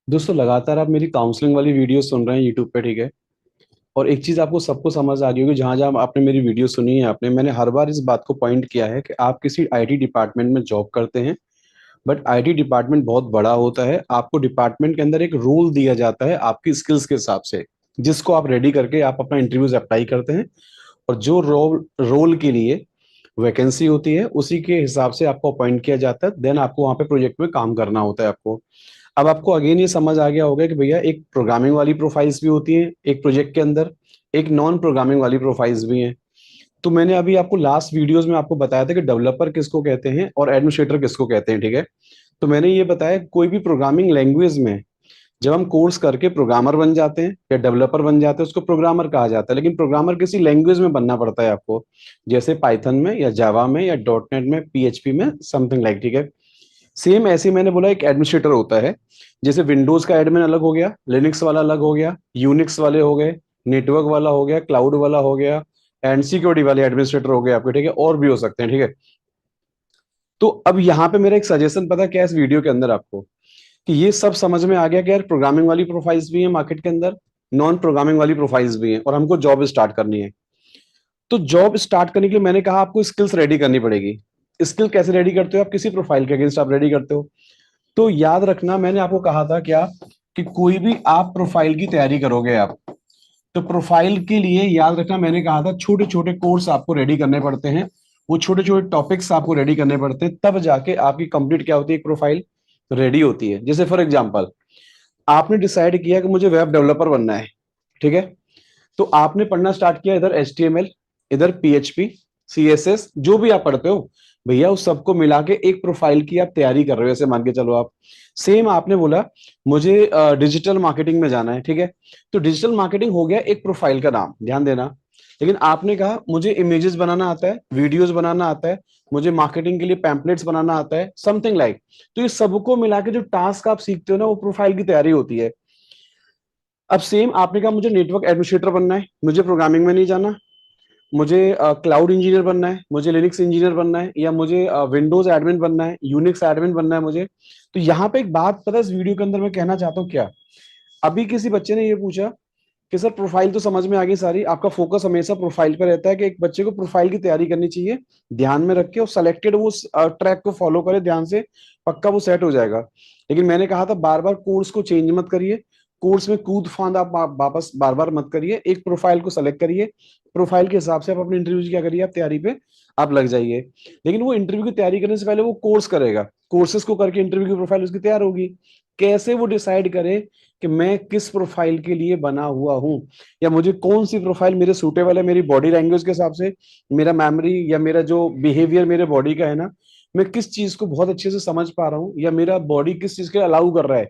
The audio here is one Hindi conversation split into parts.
दोस्तों लगातार आप मेरी काउंसलिंग वाली वीडियो सुन रहे हैं यूट्यूब पे, ठीक है। और एक चीज आपको सबको समझ आ गई होगी, जहां जहां आपने मेरी वीडियो सुनी है, आपने मैंने हर बार इस बात को पॉइंट किया है कि आप किसी आईटी डिपार्टमेंट में जॉब करते हैं। बट आईटी डिपार्टमेंट बहुत बड़ा होता है, आपको डिपार्टमेंट के अंदर एक रोल दिया जाता है आपकी स्किल्स के हिसाब से, जिसको आप रेडी करके आप अपना इंटरव्यूज अप्लाई करते हैं। और जो रोल रोल के लिए वैकेंसी होती है उसी के हिसाब से आपको अपॉइंट किया जाता है, देन आपको वहां पे प्रोजेक्ट में काम करना होता है आपको। अब आपको अगेन ये समझ आ गया होगा कि भैया एक प्रोग्रामिंग वाली प्रोफाइल्स भी होती हैं एक प्रोजेक्ट के अंदर, एक नॉन प्रोग्रामिंग वाली प्रोफाइल्स भी हैं। तो मैंने अभी आपको लास्ट वीडियोस में आपको बताया था कि डेवलपर किसको कहते हैं और एडमिनिस्ट्रेटर किसको कहते हैं, ठीक है। तो मैंने ये बताया कोई भी प्रोग्रामिंग लैंग्वेज में जब हम कोर्स करके प्रोग्रामर बन जाते हैं या डेवलपर बन जाते हैं उसको प्रोग्रामर कहा जाता है, लेकिन प्रोग्रामर किसी लैंग्वेज में बनना पड़ता है आपको, जैसे पाइथन में या जावा में या डॉट नेट में, पीएचपी में, समथिंग लाइक, ठीक है। सेम ऐसे ही मैंने बोला एक एडमिनिस्ट्रेटर होता है। जैसे विंडोज का एडमिन अलग हो गया, लिनक्स वाला अलग हो गया, यूनिक्स वाले हो गए, नेटवर्क वाला हो गया, क्लाउड वाला हो गया, एंड सिक्योरिटी वाले एडमिनिस्ट्रेटर हो गए आपके, ठीक है। और भी हो सकते हैं, ठीक है। तो अब यहाँ पे मेरा एक सजेशन पता है क्या है इस वीडियो के अंदर आपको, कि ये सब समझ में आ गया कि यार प्रोग्रामिंग वाली प्रोफाइल्स भी हैं मार्केट के अंदर, नॉन प्रोग्रामिंग वाली प्रोफाइल्स भी हैं, और हमको जॉब स्टार्ट करनी है। तो जॉब स्टार्ट करने के लिए मैंने कहा आपको स्किल्स रेडी करनी पड़ेगी। स्किल कैसे रेडी करते हो आप, किसी प्रोफाइल के अगेंस्ट आप रेडी करते हो। तो याद रखना मैंने आपको कहा था क्या, कि कोई भी आप प्रोफाइल की तैयारी करोगे आप, तो प्रोफाइल के लिए याद रखना मैंने कहा था छोटे छोटे कोर्स आपको रेडी करने पड़ते हैं। वो छोटे छोटे टॉपिक्स आपको रेडी करने पड़ते हैं, तब जाके आपकी कंप्लीट क्या होती है, एक प्रोफाइल रेडी होती है। जैसे फॉर एग्जांपल आपने डिसाइड किया कि मुझे वेब डेवलपर बनना है, ठीक है। तो आपने पढ़ना स्टार्ट किया इधर HTML, इधर PHP, CSS, जो भी आप पढ़ते हो भैया उस सबको मिला के एक प्रोफाइल की आप तैयारी कर रहे हो, ऐसे मान के चलो आप। सेम आपने बोला मुझे डिजिटल मार्केटिंग में जाना है, ठीक है। तो डिजिटल मार्केटिंग हो गया एक प्रोफाइल का नाम, ध्यान देना। लेकिन आपने कहा मुझे इमेजेस बनाना आता है, वीडियोस बनाना आता है, मुझे मार्केटिंग के लिए पैम्पलेट्स बनाना आता है, समथिंग लाइक। तो ये सबको मिला के जो टास्क आप सीखते हो ना, वो प्रोफाइल की तैयारी होती है। अब सेम आपने कहा मुझे नेटवर्क एडमिनिस्ट्रेटर बनना है, मुझे प्रोग्रामिंग में नहीं जाना, मुझे क्लाउड इंजीनियर बनना है, मुझे लिनक्स इंजीनियर बनना है, या मुझे विंडोज एडमिन बनना है, यूनिक्स एडमिन बनना है मुझे। तो यहाँ पे एक बात पता है इस वीडियो के अंदर मैं कहना चाहता हूँ क्या, अभी किसी बच्चे ने ये पूछा कि सर प्रोफाइल तो समझ में आ गई सारी, आपका फोकस हमेशा प्रोफाइल पर रहता है कि एक बच्चे को प्रोफाइल की तैयारी करनी चाहिए, ध्यान में रख के और सेलेक्टेड वो ट्रैक को फॉलो करे ध्यान से, पक्का वो सेट हो जाएगा। लेकिन मैंने कहा था बार बार कोर्स को चेंज मत करिए, कोर्स में कूद फांद आप वापस बार बार मत करिए, एक प्रोफाइल को सेलेक्ट करिए, प्रोफाइल के हिसाब से आप अपने इंटरव्यू की क्या करिए, आप तैयारी पे आप लग जाइए। लेकिन वो इंटरव्यू की तैयारी करने से पहले वो कोर्स करेगा, कोर्सेज को करके इंटरव्यू की प्रोफाइल उसकी तैयार होगी। कैसे वो डिसाइड करे कि मैं किस प्रोफाइल के लिए बना हुआ हूँ, या मुझे कौन सी प्रोफाइल मेरे सूटेबल है, मेरी बॉडी लैंग्वेज के हिसाब से, मेरा मेमोरी या मेरा जो बिहेवियर मेरे बॉडी का है ना, मैं किस चीज को बहुत अच्छे से समझ पा रहा हूँ, या मेरा बॉडी किस चीज के अलाउ कर रहा है।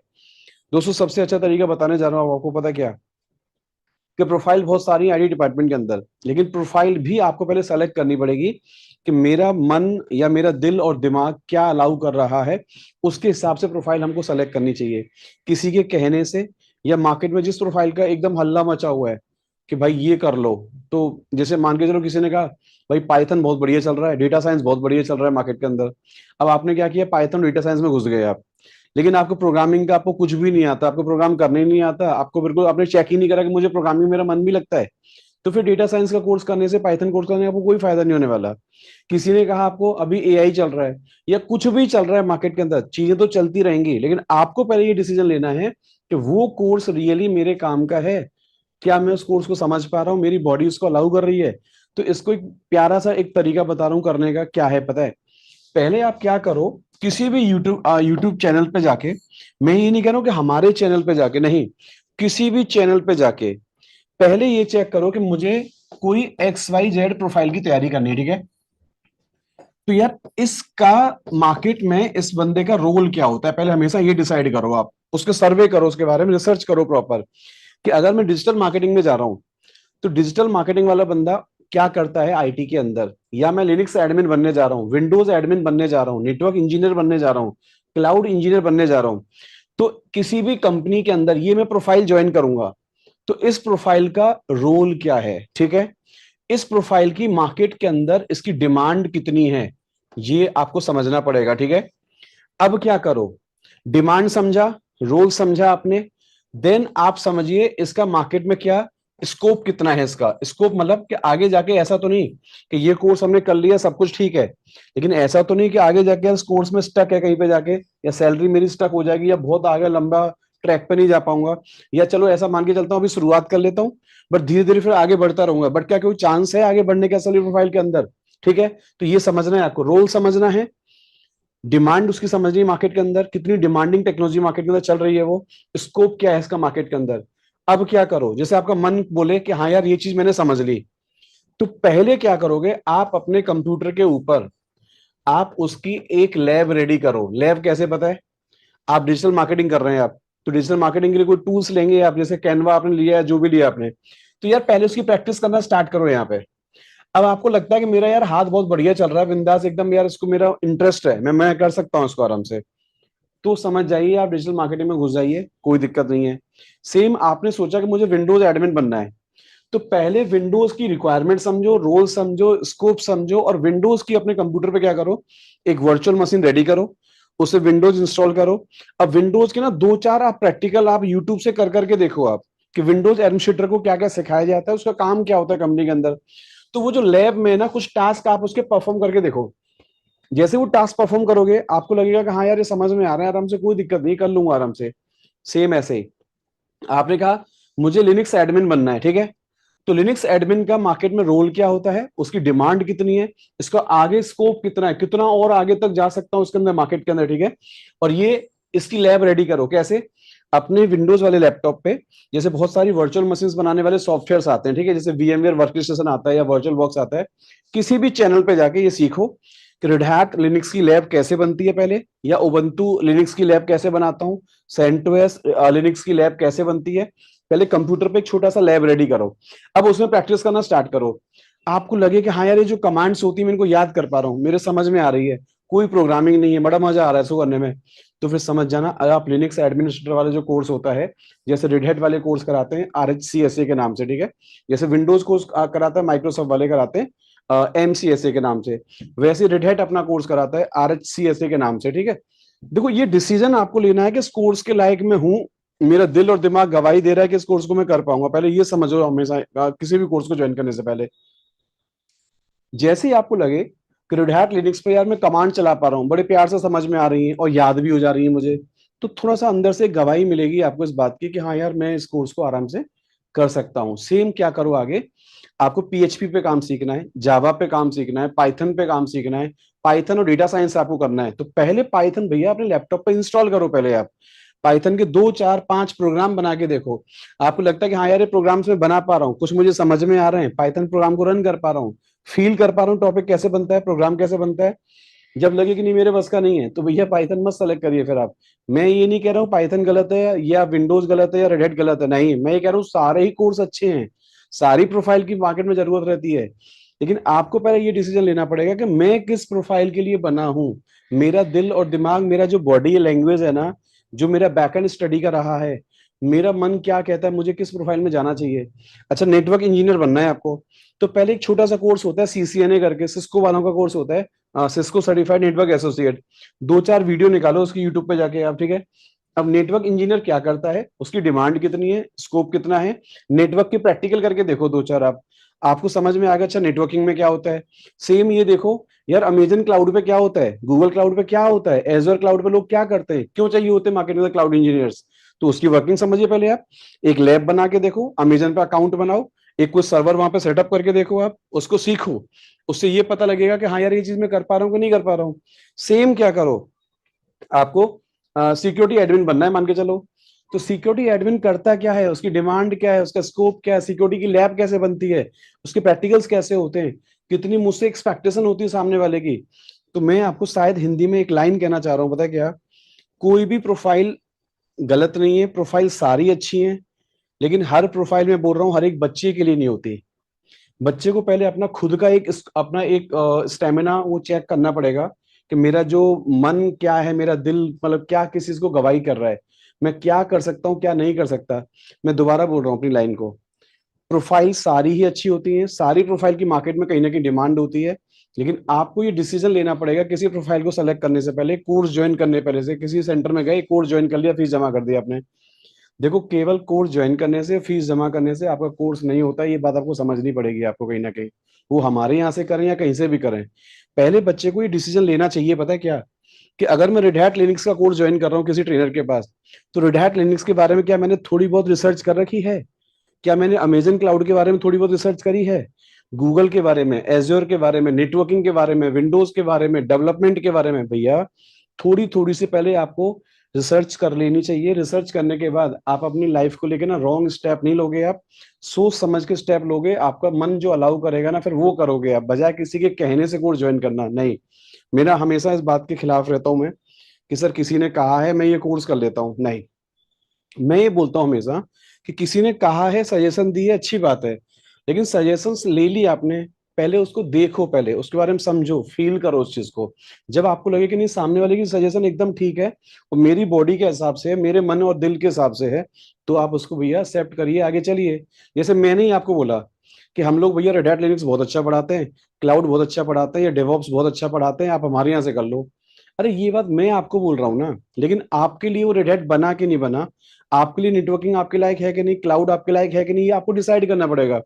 दोस्तों सबसे अच्छा तरीका बताने जा रहा हूँ आपको, पता क्या, कि प्रोफाइल बहुत सारी आईटी डिपार्टमेंट के अंदर, लेकिन प्रोफाइल भी आपको पहले सेलेक्ट करनी पड़ेगी कि मेरा मन या मेरा दिल और दिमाग क्या अलाउ कर रहा है, उसके हिसाब से प्रोफाइल हमको सेलेक्ट करनी चाहिए। किसी के कहने से, या मार्केट में जिस प्रोफाइल का एकदम हल्ला मचा हुआ है कि भाई ये कर लो, तो जैसे मान के चलो किसी ने कहा भाई पाइथन बहुत बढ़िया चल रहा है, डेटा साइंस बहुत बढ़िया चल रहा है मार्केट के अंदर। अब आपने क्या किया, पाइथन डेटा साइंस में घुस गए आप, लेकिन आपको प्रोग्रामिंग का आपको कुछ भी नहीं आता, आपको प्रोग्राम करने ही नहीं आता, आपको बिल्कुल आपने चेक ही नहीं करा कि मुझे प्रोग्रामिंग मेरा मन भी लगता है। तो फिर डेटा साइंस का कोर्स करने से, पाइथन कोर्स करने का आपको कोई फायदा नहीं होने वाला। किसी ने कहा आपको अभी AI चल रहा है, या कुछ भी चल रहा है मार्केट के अंदर, चीजें तो चलती रहेंगी, लेकिन आपको पहले ये डिसीजन लेना है कि वो कोर्स रियली मेरे काम का है, क्या मैं उस कोर्स को समझ पा रहा हूँ, मेरी बॉडी उसको अलाउ कर रही है। तो इसको एक प्यारा सा एक तरीका बता रहा हूँ करने का, क्या है पता है, पहले आप क्या करो, किसी भी यूट्यूब चैनल पे जाके, मैं ये नहीं कह रहा हूं कि हमारे चैनल पे जाके, नहीं, किसी भी चैनल पे जाके पहले ये चेक करो कि मुझे कोई XYZ प्रोफाइल की तैयारी करनी है, ठीक है। तो यार इसका मार्केट में इस बंदे का रोल क्या होता है, पहले हमेशा ये डिसाइड करो आप, उसके सर्वे करो, उसके बारे में रिसर्च करो प्रॉपर, कि अगर मैं डिजिटल मार्केटिंग में जा रहा हूं तो डिजिटल मार्केटिंग वाला बंदा क्या करता है आईटी के अंदर, या मैं लिनक्स एडमिन बनने जा रहा हूँ, विंडोज एडमिन बनने जा रहा हूँ, नेटवर्क इंजीनियर बनने जा रहा हूँ, क्लाउड इंजीनियर बनने जा रहा हूँ। तो किसी भी कंपनी के अंदर ये मैं प्रोफाइल ज्वाइन करूंगा, तो इस प्रोफाइल का रोल क्या है, ठीक है। इस प्रोफाइल की मार्केट के अंदर इसकी डिमांड कितनी है, ये आपको समझना पड़ेगा, ठीक है। अब क्या करो, डिमांड समझा, रोल समझा आपने, देन आप समझिए इसका मार्केट में क्या स्कोप कितना है। इसका स्कोप मतलब कि आगे जाके ऐसा तो नहीं कि ये कोर्स हमने कर लिया सब कुछ ठीक है, लेकिन ऐसा तो नहीं कि आगे जाके इस कोर्स में स्टक है कहीं पे जाके, या सैलरी मेरी स्टक हो जाएगी, या बहुत आगे लंबा ट्रैक पे नहीं जा पाऊंगा, या चलो ऐसा मान के चलता हूँ अभी शुरुआत कर लेता हूँ बट धीरे धीरे फिर आगे बढ़ता रहूंगा, बट क्या कोई चांस है आगे बढ़ने का सैलरी प्रोफाइल के अंदर। ठीक है, तो ये समझना है आपको, रोल समझना है, डिमांड उसकी समझनी है, मार्केट के अंदर कितनी डिमांडिंग टेक्नोलॉजी मार्केट के अंदर चल रही है, वो स्कोप क्या है इसका मार्केट के अंदर। अब क्या करो, जैसे आपका मन बोले कि हाँ यार ये चीज मैंने समझ ली, तो पहले क्या करोगे, आप अपने कंप्यूटर के ऊपर आप उसकी एक लैब रेडी करो। लैब कैसे पता है, आप डिजिटल मार्केटिंग कर रहे हैं आप, तो डिजिटल मार्केटिंग के लिए कोई टूल्स लेंगे आप, जैसे कैनवा आपने लिया है, जो भी लिया आपने, तो यार पहले उसकी प्रैक्टिस करना स्टार्ट करो यहाँ पे। अब आपको लगता है कि मेरा यार हाथ बहुत बढ़िया चल रहा है, बिंदास एकदम, यार इसको मेरा इंटरेस्ट है, मैं कर सकता हूँ इसको आराम से, तो समझ जाइए आप डिजिटल मार्केटिंग में घुस जाइए, कोई दिक्कत नहीं है। सेम आपने सोचा कि मुझे विंडोज एडमिन बनना है, तो पहले विंडोज की रिक्वायरमेंट समझो, रोल समझो, स्कोप समझो, और विंडोज की अपने कंप्यूटर पे क्या करो, एक वर्चुअल मशीन रेडी करो, उसे विंडोज इंस्टॉल करो। अब विंडोज के ना दो चार आप प्रैक्टिकल आप यूट्यूब से कर करके देखो आप, कि विंडोज एडमिनिस्ट्रेटर को क्या क्या सिखाया जाता है, उसका काम क्या होता है कंपनी के अंदर। तो वो जो लैब में ना कुछ टास्क आप उसके परफॉर्म करके देखो, जैसे वो टास्क परफॉर्म करोगे आपको लगेगा कि हाँ यार ये समझ में आ रहा है आराम से, कोई दिक्कत नहीं, कर लूंगा आराम से। सेम ऐसे ही आपने कहा मुझे लिनक्स एडमिन बनना है, ठीक है, तो लिनक्स एडमिन का मार्केट में रोल क्या होता है, उसकी डिमांड कितनी है, इसका आगे स्कोप कितना है, कितना और आगे तक जा सकता हूं उसके अंदर मार्केट के अंदर, ठीक है। और ये इसकी लैब रेडी करो कैसे, अपने विंडोज वाले लैपटॉप पे, जैसे बहुत सारी वर्चुअल मशीन्स बनाने वाले सॉफ्टवेयर्स आते हैं, ठीक है, जैसे VMware वर्कस्टेशन आता है या वर्चुअल बॉक्स आता है, किसी भी चैनल पे जाके ये सीखो कि रेड हैट लिनक्स की लैब कैसे बनती है पहले, या उबंटू लिनक्स की लैब कैसे बनाता हूँ, सेंटोस लिनक्स की लैब कैसे बनती है। पहले कंप्यूटर पे एक छोटा सा लैब रेडी करो, अब उसमें प्रैक्टिस करना स्टार्ट करो। आपको लगे कि हाँ यार ये जो कमांड्स होती है मैं इनको याद कर पा रहा हूँ, मेरे समझ में आ रही है, कोई प्रोग्रामिंग नहीं है, बड़ा मजा आ रहा है इसको करने में, तो फिर समझ जाना, अगर आप लिनक्स एडमिनिस्ट्रेटर वाले जो कोर्स होता है, जैसे रेड हैट वाले कोर्स कराते हैं RHCSA के नाम से, ठीक है, जैसे विंडोज कोर्स कराता है माइक्रोसॉफ्ट वाले कराते हैं MCSA के नाम से, वैसे रेड हैट अपना कोर्स कराता है RHCSA के नाम से, ठीक है। देखो ये डिसीजन आपको लेना है कि इस कोर्स के लायक मैं हूं, मेरा दिल और दिमाग गवाही दे रहा है कि इस कोर्स को मैं कर पाऊंगा, पहले ये समझो हमेशा किसी भी कोर्स को ज्वाइन करने से पहले। जैसे ही आपको लगे कि रेड हैट लिनक्स पे यार मैं कमांड चला पा रहा हूँ, बड़े प्यार से समझ में आ रही है और याद भी हो जा रही है मुझे, तो थोड़ा सा अंदर से गवाही मिलेगी आपको इस बात की कि हाँ यार मैं इस कोर्स को आराम से कर सकता हूँ। सेम क्या करो आगे, आपको PHP पे काम सीखना है, जावा पे काम सीखना है, पाइथन पे काम सीखना है, पाइथन और डेटा साइंस आपको करना है, तो पहले पाइथन भैया अपने लैपटॉप पे इंस्टॉल करो, पहले आप पाइथन के 2 4 5 प्रोग्राम बना के देखो। आपको लगता है कि हाँ यार ये प्रोग्राम्स में बना पा रहा हूँ, कुछ मुझे समझ में आ रहे हैं, पाइथन प्रोग्राम को रन कर पा रहा हूँ, फील कर पा रहा हूँ टॉपिक कैसे बनता है, प्रोग्राम कैसे बनता है। जब लगे कि नहीं मेरे बस का नहीं है, तो भैया पाइथन मत सेलेक्ट करिए फिर आप। मैं ये नहीं कह रहा हूँ पाइथन गलत है या विंडोज गलत है या रेड हैट गलत है, नहीं, मैं ये कह रहा हूँ सारे ही कोर्स अच्छे हैं, सारी प्रोफाइल की मार्केट में जरूरत रहती है, लेकिन आपको पहले ये डिसीजन लेना पड़ेगा कि मैं किस प्रोफाइल के लिए बना हूँ। मेरा दिल और दिमाग, मेरा जो बॉडी लैंग्वेज है ना, जो मेरा बैकएंड स्टडी का रहा है, मेरा मन क्या कहता है मुझे किस प्रोफाइल में जाना चाहिए। अच्छा नेटवर्क इंजीनियर बनना है आपको, तो पहले एक छोटा सा कोर्स होता है CCNA करके, सिस्को वालों का कोर्स होता है, Cisco certified network associate, 2 4 video निकालो उसकी यूट्यूब पे जाके आप, ठीक है। अब नेटवर्क इंजीनियर क्या करता है, उसकी डिमांड कितनी है, स्कोप कितना है, नेटवर्क के प्रैक्टिकल करके देखो 2 4 आप, आपको समझ में आ गया अच्छा नेटवर्किंग में क्या होता है। सेम ये देखो यार अमेजन क्लाउड पे क्या होता है, गूगल क्लाउड पे क्या होता है, एजर क्लाउड पे लोग क्या करते हैं, क्यों चाहिए होते हैं मार्केट में क्लाउड इंजीनियर्स, तो उसकी वर्किंग समझिए पहले आप। एक लैब बना के देखो, अमेजन पे अकाउंट बनाओ, एक कुछ सर्वर वहां पे सेटअप करके देखो आप, उसको सीखो, उससे ये पता लगेगा कि हाँ यार ये चीज मैं कर पा रहा हूँ कि नहीं कर पा रहा हूँ। सेम क्या करो, आपको सिक्योरिटी एडमिन बनना है मान के चलो, तो सिक्योरिटी एडमिन करता क्या है, उसकी डिमांड क्या है, उसका स्कोप क्या है, सिक्योरिटी की लैब कैसे बनती है, उसके प्रैक्टिकल्स कैसे होते हैं, कितनी मुझसे एक्सपेक्टेशन होती है सामने वाले की। तो मैं आपको शायद हिंदी में एक लाइन कहना चाह रहा हूँ, पता है क्या, कोई भी प्रोफाइल गलत नहीं है, प्रोफाइल सारी अच्छी हैं, लेकिन हर प्रोफाइल में बोल रहा हूँ हर एक बच्चे के लिए नहीं होती। बच्चे को पहले अपना खुद का एक अपना एक स्टेमिना वो चेक करना पड़ेगा कि मेरा जो मन क्या है, मेरा दिल मतलब क्या किस चीज को गवाही कर रहा है, मैं क्या कर सकता हूँ क्या नहीं कर सकता। मैं दोबारा बोल रहा हूँ अपनी लाइन को, प्रोफाइल सारी ही अच्छी होती है, सारी प्रोफाइल की मार्केट में कहीं ना कहीं डिमांड होती है, लेकिन आपको ये डिसीजन लेना पड़ेगा किसी प्रोफाइल को सेलेक्ट करने से पहले, कोर्स ज्वाइन करने पहले से। किसी सेंटर में गए, कोर्स ज्वाइन कर लिया, फीस जमा कर दी आपने। देखो, केवल कोर्स ज्वाइन करने से, फीस जमा करने से आपका कोर्स नहीं होता, ये बात आपको समझनी पड़ेगी आपको कहीं ना कहीं। वो हमारे यहाँ से करें या कहीं से भी करें, पहले बच्चे को ये डिसीजन लेना चाहिए। पता है क्या, कि अगर मैं रेड हैट लिनक्स का कोर्स ज्वाइन कर रहा हूँ किसी ट्रेनर के पास, तो रेड हैट लिनक्स के बारे में क्या मैंने थोड़ी बहुत रिसर्च कर रखी है? क्या मैंने अमेजन क्लाउड के बारे में थोड़ी बहुत रिसर्च करी है? गूगल के बारे में, एज्योर के बारे में, नेटवर्किंग के बारे में, विंडोज के बारे में, डेवलपमेंट के बारे में? भैया, थोड़ी थोड़ी सी पहले आपको रिसर्च कर लेनी चाहिए। रिसर्च करने के बाद आप अपनी लाइफ को लेकर ना रॉन्ग स्टेप नहीं लोगे, आप सोच समझ के स्टेप लोगे। आपका मन जो अलाउ करेगा ना, फिर वो करोगे आप, बजाय किसी के कहने से कोर्स ज्वाइन करना नहीं। मेरा हमेशा इस बात के खिलाफ रहता हूं मैं, कि सर किसी ने कहा है मैं ये कोर्स कर लेता हूँ, नहीं। मैं ये बोलता हूँ हमेशा कि किसी ने कहा है, सजेशन दी है, अच्छी बात है, लेकिन सजेशंस ले ली आपने, पहले उसको देखो, पहले उसके बारे में समझो, फील करो उस चीज को। जब आपको लगे कि नहीं, सामने वाले की सजेशन एकदम ठीक है और मेरी बॉडी के हिसाब से है, मेरे मन और दिल के हिसाब से है, तो आप उसको भैया एक्सेप्ट करिए, आगे चलिए। जैसे मैंने ही आपको बोला कि हम लोग भैया रेड हैट लिनक्स बहुत अच्छा पढ़ाते हैं, क्लाउड बहुत अच्छा पढ़ाते हैं, या डेवऑप्स बहुत अच्छा पढ़ाते हैं, आप हमारे यहाँ से कर लो। अरे ये बात मैं आपको बोल रहा हूँ ना, लेकिन आपके लिए वो रेड हैट बना कि नहीं बना, आपके लिए नेटवर्किंग आपके लायक है कि नहीं, क्लाउड आपके लायक है कि नहीं, ये आपको डिसाइड करना पड़ेगा।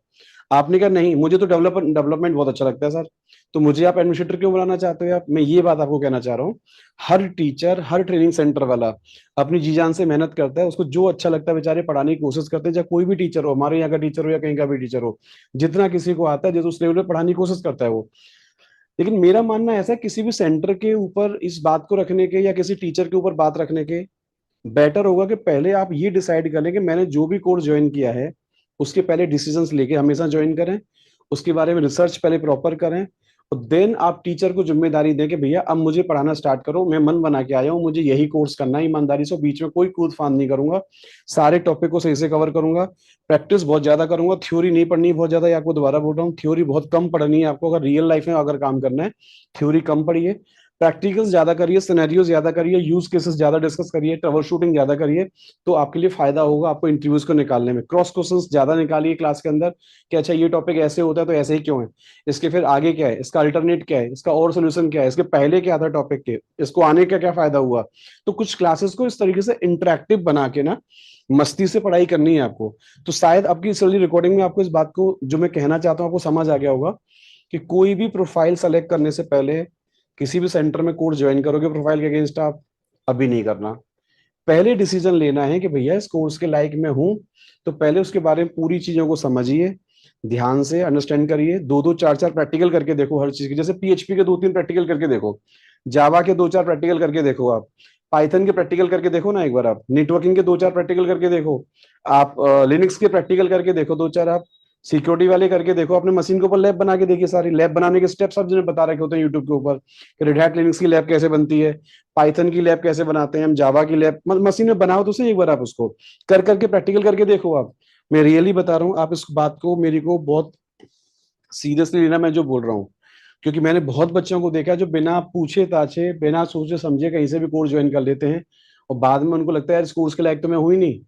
आपने कहा नहीं, मुझे तो डेवलपमेंट बहुत अच्छा लगता है सर, तो मुझे आप एडमिनिस्ट्रेटर क्यों बनाना चाहते हो आप? मैं ये बात आपको कहना चाह रहा हूँ, हर टीचर, हर ट्रेनिंग सेंटर वाला अपनी जी जान से मेहनत करता है, उसको जो अच्छा लगता है बेचारे पढ़ाने की कोशिश करते हैं। चाहे कोई भी टीचर हो, हमारे यहाँ का टीचर हो या कहीं का भी टीचर हो, जितना किसी को आता है, जिस उस लेवल पर पढ़ाने की कोशिश करता है वो। लेकिन मेरा मानना ऐसा है, किसी भी सेंटर के ऊपर इस बात को रखने के या किसी टीचर के ऊपर बात रखने के, बेटर होगा कि पहले आप ये डिसाइड कर लें कि मैंने जो भी कोर्स ज्वाइन किया है, उसके पहले डिसीजंस लेके हमेशा ज्वाइन करें, उसके बारे में रिसर्च पहले प्रॉपर करें, और देन आप टीचर को जिम्मेदारी दें कि भैया अब मुझे पढ़ाना स्टार्ट करो, मैं मन बना के आया हूँ, मुझे यही कोर्स करना है ईमानदारी से, बीच में कोई कूद फांद नहीं करूंगा, सारे टॉपिक को सही से कवर करूंगा, प्रैक्टिस बहुत ज्यादा करूंगा, थ्योरी नहीं पढ़नी बहुत ज्यादा। या आपको दोबारा बोल रहा हूँ, थ्योरी बहुत कम पढ़नी है आपको, अगर रियल लाइफ में अगर काम करना है, थ्योरी कम पढ़िए, प्रैक्टिकल्स ज्यादा करिए, सिनेरियो ज्यादा करिए, यूज केसेस ज्यादा डिस्कस करिए, ट्रबल शूटिंग ज्यादा करिए, तो आपके लिए फायदा होगा आपको इंटरव्यूज को निकालने में। क्रॉस क्वेश्चंस ज्यादा निकालिए क्लास के अंदर, कि अच्छा ये टॉपिक ऐसे होता है तो ऐसे ही क्यों है, इसके फिर आगे क्या है, इसका अल्टरनेट क्या है, इसका और सोल्यूशन क्या है, इसके पहले क्या था टॉपिक के, इसको आने का क्या फायदा हुआ। तो कुछ क्लासेस को इस तरीके से इंटरेक्टिव बना के ना, मस्ती से पढ़ाई करनी है आपको। तो शायद आपकी इस रिकॉर्डिंग में आपको इस बात को जो मैं कहना चाहता हूँ आपको समझ आ गया होगा, कि कोई भी प्रोफाइल सेलेक्ट करने से पहले, किसी भी सेंटर में कोर्स ज्वाइन करोगे प्रोफाइल के अगेंस्ट, आप अभी नहीं करना। पहले डिसीजन लेना है कि भैया इस कोर्स के लायक मैं हूं, तो पहले उसके बारे में पूरी चीजों को समझिए, ध्यान से अंडरस्टैंड करिए, दो दो चार चार प्रैक्टिकल करके देखो हर चीज की। जैसे पीएचपी के दो तीन प्रैक्टिकल करके देखो, जावा के दो चार प्रैक्टिकल करके देखो आप, पाइथन के प्रैक्टिकल करके देखो ना एक बार आप, नेटवर्किंग के दो चार प्रैक्टिकल करके देखो आप, लिनक्स के प्रैक्टिकल करके देखो दो चार आप, सिक्योरिटी वाले करके देखो, अपने मशीन के ऊपर लैब बना के देखिए, सारी लैब बनाने के स्टेप्स सब जिन्हें बता रखे होते हैं यूट्यूब के ऊपर, कि रेड हैट लिनक्स की लैब कैसे बनती है, पाइथन की लैब कैसे बनाते हैं हम, जावा की लैब मशीन में बनाओ तो सही एक बार आप उसको कर करके प्रैक्टिकल करके देखो आप। मैं रियली बता रहा हूँ, आप इस बात को मेरी को बहुत सीरियसली लेना, मैं जो बोल रहा हूँ, क्योंकि मैंने बहुत बच्चों को देखा है जो बिना पूछे ताछे, बिना सोचे समझे कहीं से भी कोर्स ज्वाइन कर लेते हैं, और बाद में उनको लगता है यार इस कोर्स के लायक तो मैं हुई नहीं।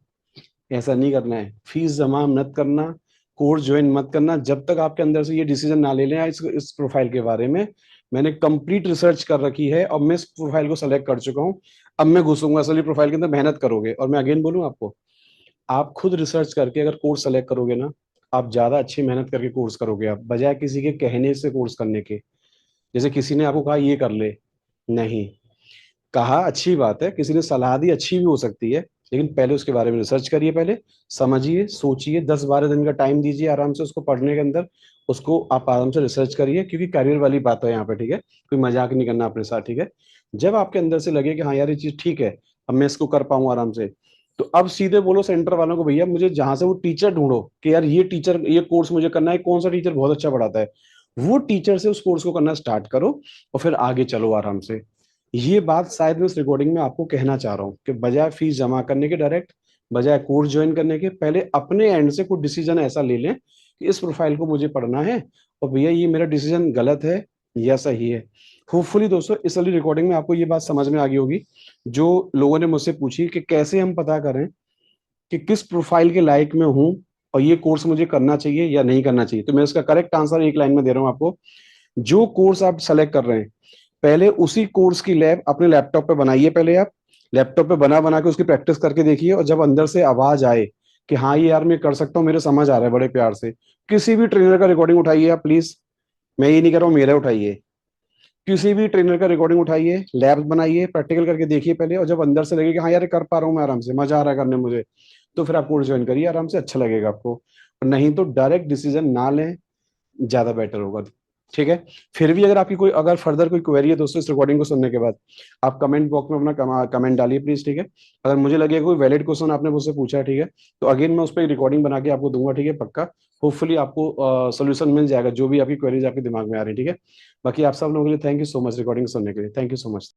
ऐसा नहीं करना है, फीस जमा मत करना, कोर्स ज्वाइन मत करना, जब तक आपके अंदर से ये डिसीजन ना ले लें इस प्रोफाइल के बारे में। मैंने कंप्लीट रिसर्च कर रखी है और मैं इस प्रोफाइल को सेलेक्ट कर चुका हूँ, अब मैं घुसूंगा असली प्रोफाइल के अंदर, मेहनत करोगे। और मैं अगेन बोलूँ आपको, आप खुद रिसर्च करके अगर कोर्स सेलेक्ट करोगे ना, आप ज्यादा अच्छी मेहनत करके कोर्स करोगे आप, बजाय किसी के कहने से कोर्स करने के। जैसे किसी ने आपको कहा ये कर ले, नहीं, कहा अच्छी बात है, किसी ने सलाह दी अच्छी भी हो सकती है, लेकिन पहले उसके बारे में रिसर्च करिए, पहले समझिए, सोचिए, 10-12 दिन का टाइम दीजिए आराम से उसको पढ़ने के अंदर, उसको आप आराम से रिसर्च करिए, क्योंकि करियर वाली बात है यहाँ पे, ठीक है, कोई मजाक नहीं करना अपने साथ, ठीक है। जब आपके अंदर से लगे कि हाँ यार ये चीज ठीक है, अब मैं इसको कर पाऊँ आराम से, तो अब सीधे बोलो सेंटर वालों को भैया मुझे जहां से वो टीचर ढूंढो, कि यार ये टीचर, ये कोर्स मुझे करना है, कौन सा टीचर बहुत अच्छा पढ़ाता है, वो टीचर से उस कोर्स को करना स्टार्ट करो, और फिर आगे चलो आराम से। ये बात शायद मैं इस रिकॉर्डिंग में आपको कहना चाह रहा हूँ, कि बजाय फीस जमा करने के डायरेक्ट, बजाय कोर्स ज्वाइन करने के, पहले अपने एंड से कोई डिसीजन ऐसा ले लें कि इस प्रोफाइल को मुझे पढ़ना है, और भैया ये मेरा डिसीजन गलत है या सही है। होपफुली दोस्तों इस वाली रिकॉर्डिंग में आपको ये बात समझ में आ गई होगी, जो लोगों ने मुझसे पूछी कि कैसे हम पता करें कि किस प्रोफाइल के लायक में हूँ, और ये कोर्स मुझे करना चाहिए या नहीं करना चाहिए। तो मैं इसका करेक्ट आंसर एक लाइन में दे रहा हूँ आपको, जो कोर्स आप सेलेक्ट कर रहे हैं, पहले उसी कोर्स की लैब अपने लैपटॉप पे बनाइए। पहले आप लैपटॉप पे बना बना के उसकी प्रैक्टिस करके देखिए, और जब अंदर से आवाज आए कि हाँ ये यार मैं कर सकता हूँ, मेरे समझ आ रहा है, बड़े प्यार से किसी भी ट्रेनर का रिकॉर्डिंग उठाइए आप प्लीज। मैं ये नहीं कर रहा हूँ मेरा उठाइए, किसी भी ट्रेनर का रिकॉर्डिंग उठाइए, लैब्स बनाइए, प्रैक्टिकल करके देखिए पहले, और जब अंदर से लगे कि हाँ यार ये कर पा रहा हूँ मैं आराम से, मजा आ रहा है करने में मुझे, तो फिर आप कोर्स ज्वाइन करिए आराम से, अच्छा लगेगा आपको। और नहीं तो डायरेक्ट डिसीजन ना लें, ज्यादा बेटर होगा। ठीक है। फिर भी अगर आपकी कोई अगर फर्दर कोई क्वेरी है दोस्तों इस रिकॉर्डिंग को सुनने के बाद, आप कमेंट बॉक्स में अपना कमेंट डालिए प्लीज। ठीक है। अगर मुझे लगेगा कोई वैलिड क्वेश्चन आपने मुझसे पूछा है, ठीक है, तो अगेन मैं उस पर रिकॉर्डिंग बना के आपको दूंगा। ठीक है, पक्का। होपफुली आपको सोल्यूशन मिल जाएगा जो भी आपकी क्वेरीज आपके दिमाग में आ रही है। ठीक है। बाकी आप सब लोगों के लिए thank you so much recording सुनने के लिए, थैंक यू सो मच।